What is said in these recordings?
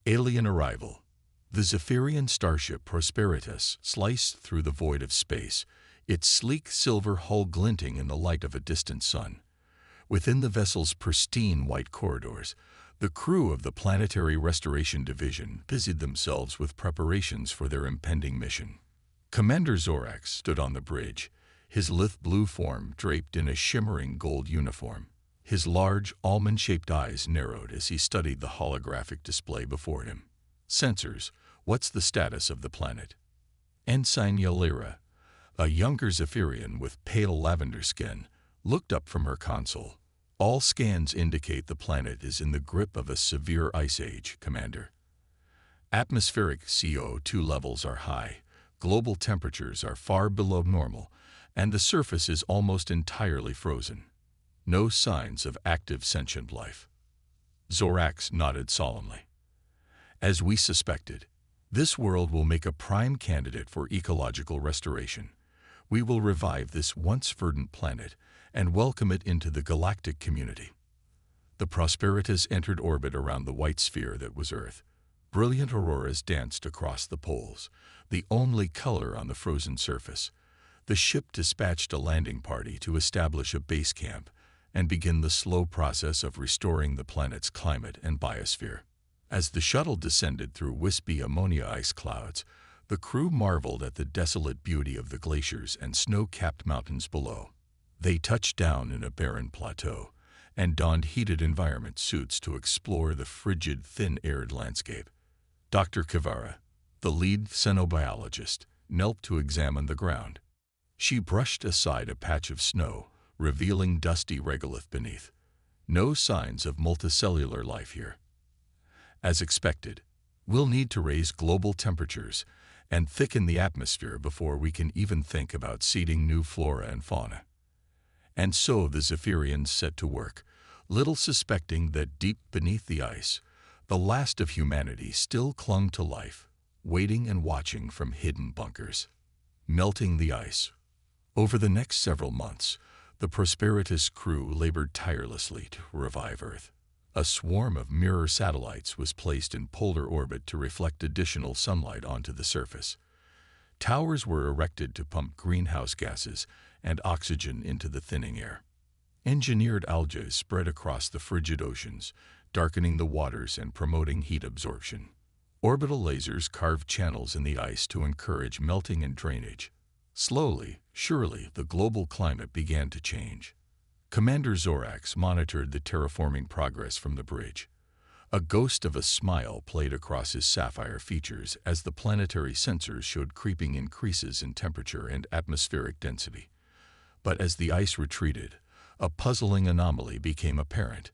Alien arrival. The Zephyrian starship Prosperitas sliced through the void of space, its sleek silver hull glinting in the light of a distant sun. Within the vessel's pristine white corridors, the crew of the Planetary Restoration Division busied themselves with preparations for their impending mission. Commander Zorax stood on the bridge, his lithe blue form draped in a shimmering gold uniform. His large, almond-shaped eyes narrowed as he studied the holographic display before him. Sensors, what's the status of the planet? Ensign Yalira, a younger Zephyrian with pale lavender skin, looked up from her console. All scans indicate the planet is in the grip of a severe ice age, Commander. Atmospheric CO2 levels are high, global temperatures are far below normal, and the surface is almost entirely frozen. No signs of active sentient life. Zorax nodded solemnly. As we suspected, this world will make a prime candidate for ecological restoration. We will revive this once verdant planet and welcome it into the galactic community. The Prosperitas entered orbit around the white sphere that was Earth. Brilliant auroras danced across the poles, the only color on the frozen surface. The ship dispatched a landing party to establish a base camp and begin the slow process of restoring the planet's climate and biosphere. As the shuttle descended through wispy ammonia ice clouds, the crew marveled at the desolate beauty of the glaciers and snow-capped mountains below. They touched down in a barren plateau and donned heated environment suits to explore the frigid, thin-aired landscape. Dr. Kivara, the lead xenobiologist, knelt to examine the ground. She brushed aside a patch of snow, revealing dusty regolith beneath. No signs of multicellular life here. As expected, we'll need to raise global temperatures and thicken the atmosphere before we can even think about seeding new flora and fauna. And so the Zephyrians set to work, little suspecting that deep beneath the ice, the last of humanity still clung to life, waiting and watching from hidden bunkers. Melting the ice. Over the next several months, the Prosperitas crew labored tirelessly to revive Earth. A swarm of mirror satellites was placed in polar orbit to reflect additional sunlight onto the surface. Towers were erected to pump greenhouse gases and oxygen into the thinning air. Engineered algae spread across the frigid oceans, darkening the waters and promoting heat absorption. Orbital lasers carved channels in the ice to encourage melting and drainage. Slowly, surely, the global climate began to change. Commander Zorax monitored the terraforming progress from the bridge. A ghost of a smile played across his sapphire features as the planetary sensors showed creeping increases in temperature and atmospheric density. But as the ice retreated, a puzzling anomaly became apparent.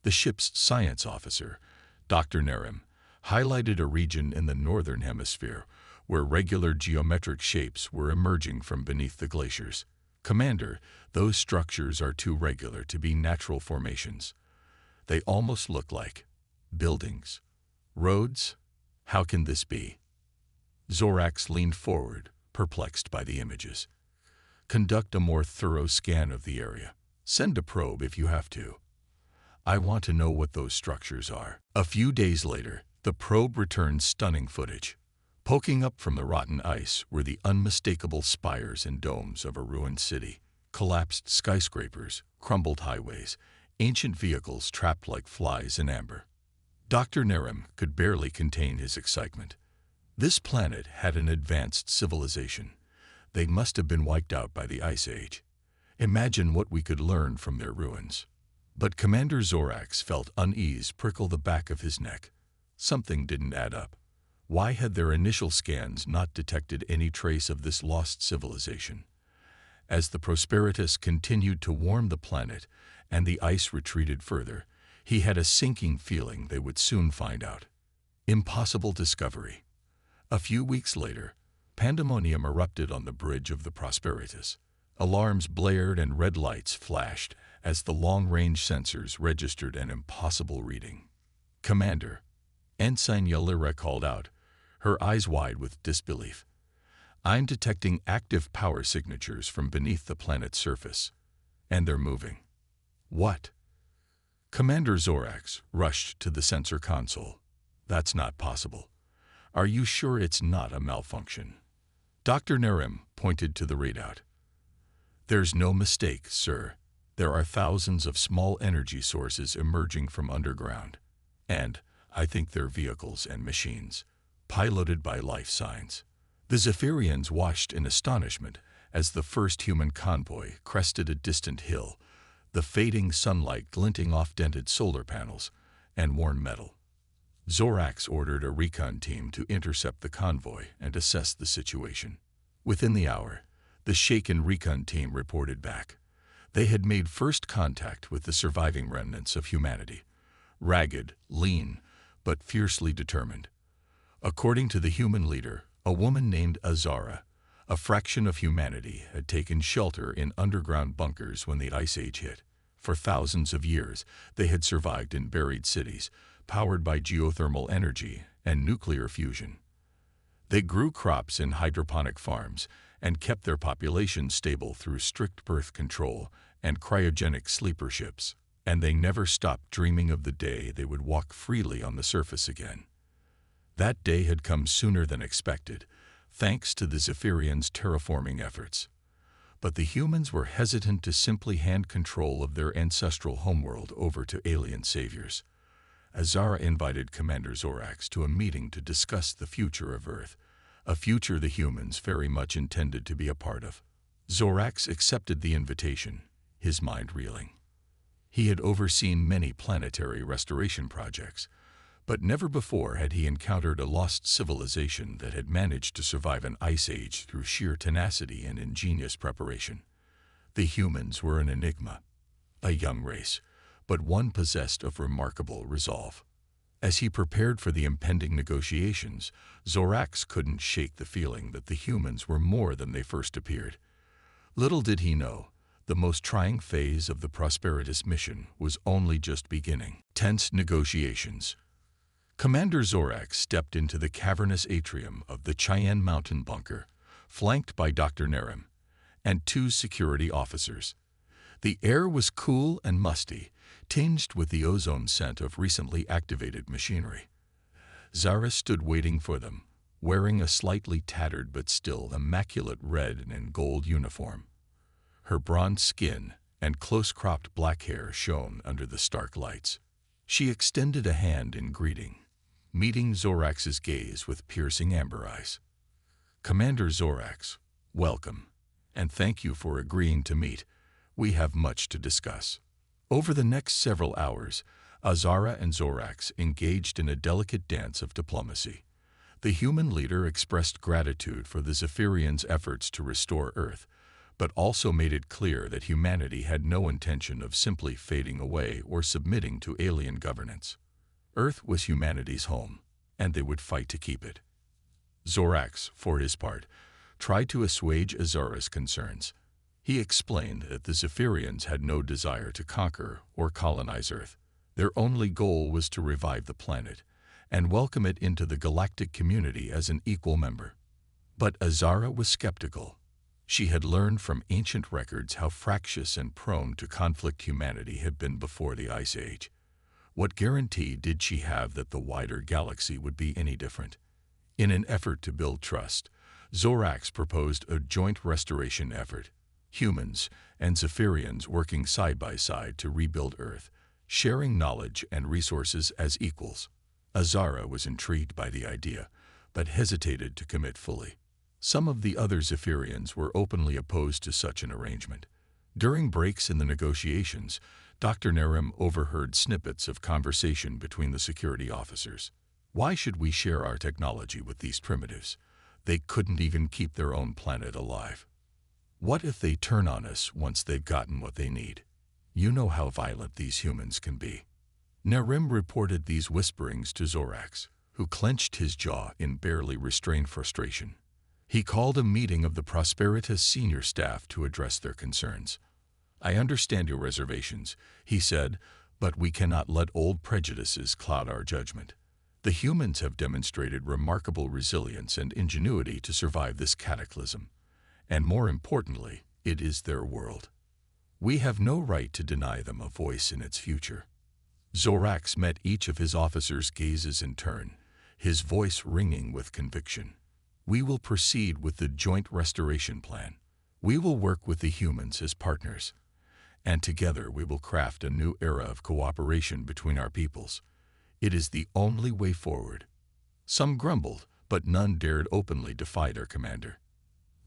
The ship's science officer, Dr. Nerem, highlighted a region in the northern hemisphere where regular geometric shapes were emerging from beneath the glaciers. Commander, those structures are too regular to be natural formations. They almost look like buildings. Roads? How can this be? Zorax leaned forward, perplexed by the images. Conduct a more thorough scan of the area. Send a probe if you have to. I want to know what those structures are. A few days later, the probe returned stunning footage. Poking up from the rotten ice were the unmistakable spires and domes of a ruined city, collapsed skyscrapers, crumbled highways, ancient vehicles trapped like flies in amber. Dr. Nerem could barely contain his excitement. This planet had an advanced civilization. They must have been wiped out by the Ice Age. Imagine what we could learn from their ruins. But Commander Zorax felt unease prickle the back of his neck. Something didn't add up. Why had their initial scans not detected any trace of this lost civilization? As the Prosperitas continued to warm the planet and the ice retreated further, he had a sinking feeling they would soon find out. Impossible discovery. A few weeks later, pandemonium erupted on the bridge of the Prosperitas. Alarms blared and red lights flashed as the long-range sensors registered an impossible reading. Commander, Ensign Yalira called out, her eyes wide with disbelief. I'm detecting active power signatures from beneath the planet's surface, and they're moving. What? Commander Zorax rushed to the sensor console. That's not possible. Are you sure it's not a malfunction? Dr. Narim pointed to the readout. There's no mistake, sir. There are thousands of small energy sources emerging from underground. And I think they're vehicles and machines, piloted by life signs. The Zephyrians watched in astonishment as the first human convoy crested a distant hill, the fading sunlight glinting off dented solar panels and worn metal. Zorax ordered a recon team to intercept the convoy and assess the situation. Within the hour, the shaken recon team reported back. They had made first contact with the surviving remnants of humanity, ragged, lean, but fiercely determined. According to the human leader, a woman named Azara, a fraction of humanity had taken shelter in underground bunkers when the Ice Age hit. For thousands of years, they had survived in buried cities, powered by geothermal energy and nuclear fusion. They grew crops in hydroponic farms and kept their population stable through strict birth control and cryogenic sleeper ships, and they never stopped dreaming of the day they would walk freely on the surface again. That day had come sooner than expected, thanks to the Zephyrians' terraforming efforts. But the humans were hesitant to simply hand control of their ancestral homeworld over to alien saviors. Azara invited Commander Zorax to a meeting to discuss the future of Earth, a future the humans very much intended to be a part of. Zorax accepted the invitation, his mind reeling. He had overseen many planetary restoration projects, but never before had he encountered a lost civilization that had managed to survive an ice age through sheer tenacity and ingenious preparation. The humans were an enigma, a young race, but one possessed of remarkable resolve. As he prepared for the impending negotiations, Zorax couldn't shake the feeling that the humans were more than they first appeared. Little did he know, the most trying phase of the Prosperitas mission was only just beginning. Tense negotiations. Commander Zorax stepped into the cavernous atrium of the Cheyenne Mountain bunker, flanked by Dr. Narim and two security officers. The air was cool and musty, tinged with the ozone scent of recently activated machinery. Zara stood waiting for them, wearing a slightly tattered but still immaculate red and gold uniform. Her bronze skin and close-cropped black hair shone under the stark lights. She extended a hand in greeting, meeting Zorax's gaze with piercing amber eyes. Commander Zorax, welcome, and thank you for agreeing to meet. We have much to discuss. Over the next several hours, Azara and Zorax engaged in a delicate dance of diplomacy. The human leader expressed gratitude for the Zephyrians' efforts to restore Earth, but also made it clear that humanity had no intention of simply fading away or submitting to alien governance. Earth was humanity's home, and they would fight to keep it. Zorax, for his part, tried to assuage Azara's concerns. He explained that the Zephyrians had no desire to conquer or colonize Earth. Their only goal was to revive the planet and welcome it into the galactic community as an equal member. But Azara was skeptical. She had learned from ancient records how fractious and prone to conflict humanity had been before the Ice Age. What guarantee did she have that the wider galaxy would be any different? In an effort to build trust, Zorax proposed a joint restoration effort, humans and Zephyrians working side by side to rebuild Earth, sharing knowledge and resources as equals. Azara was intrigued by the idea, but hesitated to commit fully. Some of the other Zephyrians were openly opposed to such an arrangement. During breaks in the negotiations, Dr. Narim overheard snippets of conversation between the security officers. Why should we share our technology with these primitives? They couldn't even keep their own planet alive. What if they turn on us once they've gotten what they need? You know how violent these humans can be. Narim reported these whisperings to Zorax, who clenched his jaw in barely restrained frustration. He called a meeting of the Prosperitas senior staff to address their concerns. I understand your reservations, he said, but we cannot let old prejudices cloud our judgment. The humans have demonstrated remarkable resilience and ingenuity to survive this cataclysm. And more importantly, it is their world. We have no right to deny them a voice in its future. Zorax met each of his officers' gazes in turn, his voice ringing with conviction. "We will proceed with the joint restoration plan. We will work with the humans as partners, and together we will craft a new era of cooperation between our peoples. It is the only way forward." Some grumbled, but none dared openly defy their commander.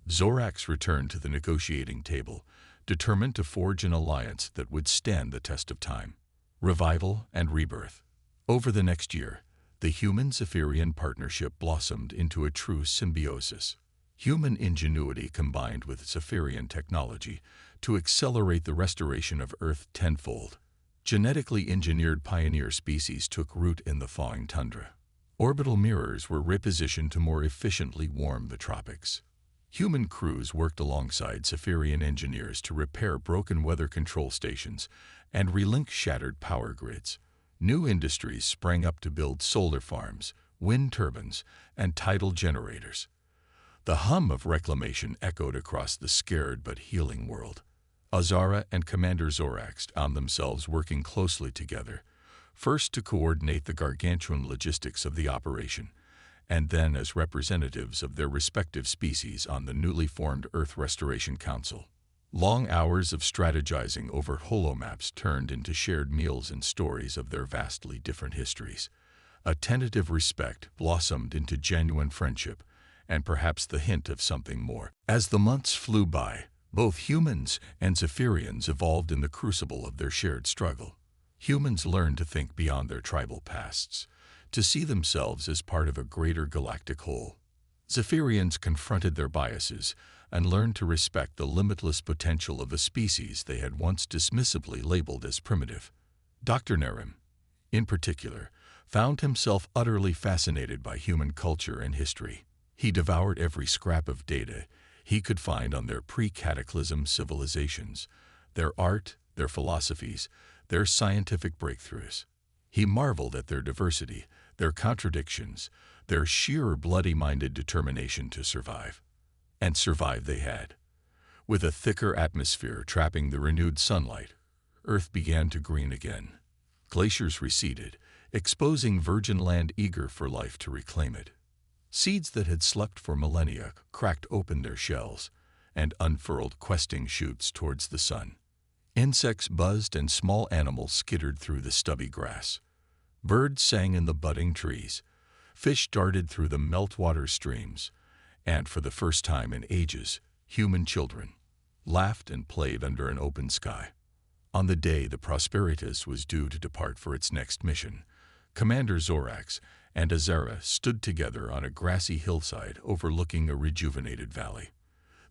Zorax returned to the negotiating table, determined to forge an alliance that would stand the test of time. Revival and rebirth. Over the next year, the human-Zephyrian partnership blossomed into a true symbiosis. Human ingenuity combined with Zephyrian technology to accelerate the restoration of Earth tenfold. Genetically engineered pioneer species took root in the thawing tundra. Orbital mirrors were repositioned to more efficiently warm the tropics. Human crews worked alongside Zephyrian engineers to repair broken weather control stations and relink shattered power grids. New industries sprang up to build solar farms, wind turbines, and tidal generators. The hum of reclamation echoed across the scared but healing world. Azara and Commander Zorax found themselves working closely together, first to coordinate the gargantuan logistics of the operation, and then as representatives of their respective species on the newly formed Earth Restoration Council. Long hours of strategizing over holomaps turned into shared meals and stories of their vastly different histories. A tentative respect blossomed into genuine friendship, and perhaps the hint of something more. As the months flew by, both humans and Zephyrians evolved in the crucible of their shared struggle. Humans learned to think beyond their tribal pasts, to see themselves as part of a greater galactic whole. Zephyrians confronted their biases and learned to respect the limitless potential of a species they had once dismissively labeled as primitive. Dr. Nerim, in particular, found himself utterly fascinated by human culture and history. He devoured every scrap of data he could find on their pre-cataclysm civilizations, their art, their philosophies, their scientific breakthroughs. He marveled at their diversity, their contradictions, their sheer bloody-minded determination to survive. And survive they had. With a thicker atmosphere trapping the renewed sunlight, Earth began to green again. Glaciers receded, exposing virgin land eager for life to reclaim it. Seeds that had slept for millennia cracked open their shells and unfurled questing shoots towards the sun. Insects buzzed and small animals skittered through the stubby grass. Birds sang in the budding trees. Fish darted through the meltwater streams. And for the first time in ages, human children laughed and played under an open sky. On the day the Prosperitas was due to depart for its next mission, Commander Zorax and Azara stood together on a grassy hillside overlooking a rejuvenated valley.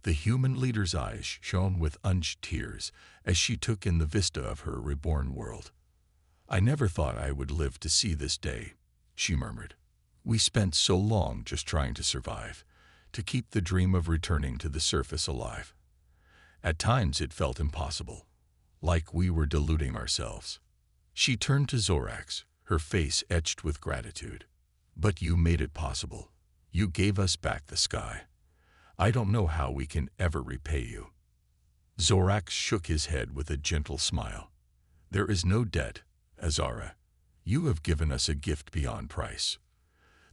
The human leader's eyes shone with unused tears as she took in the vista of her reborn world. "I never thought I would live to see this day," she murmured. "We spent so long just trying to survive, to keep the dream of returning to the surface alive. At times it felt impossible, like we were deluding ourselves." She turned to Zorax, her face etched with gratitude. "But you made it possible. You gave us back the sky. I don't know how we can ever repay you." Zorax shook his head with a gentle smile. "There is no debt, Azara. You have given us a gift beyond price.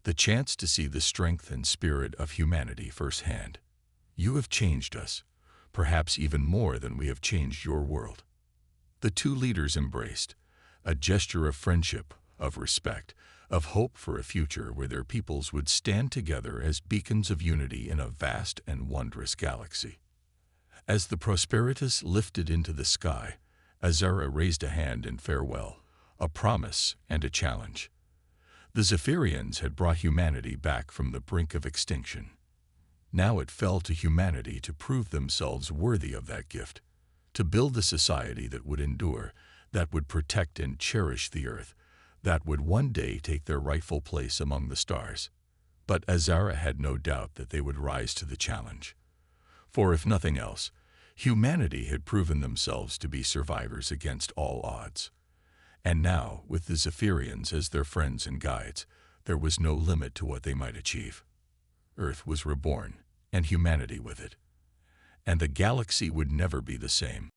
The chance to see the strength and spirit of humanity firsthand. You have changed us, perhaps even more than we have changed your world." The two leaders embraced, a gesture of friendship, of respect, of hope for a future where their peoples would stand together as beacons of unity in a vast and wondrous galaxy. As the Prosperitas lifted into the sky, Azara raised a hand in farewell, a promise and a challenge. The Zephyrians had brought humanity back from the brink of extinction. Now it fell to humanity to prove themselves worthy of that gift, to build a society that would endure, that would protect and cherish the Earth, that would one day take their rightful place among the stars. But Azara had no doubt that they would rise to the challenge. For if nothing else, humanity had proven themselves to be survivors against all odds. And now, with the Zephyrians as their friends and guides, there was no limit to what they might achieve. Earth was reborn, and humanity with it. And the galaxy would never be the same.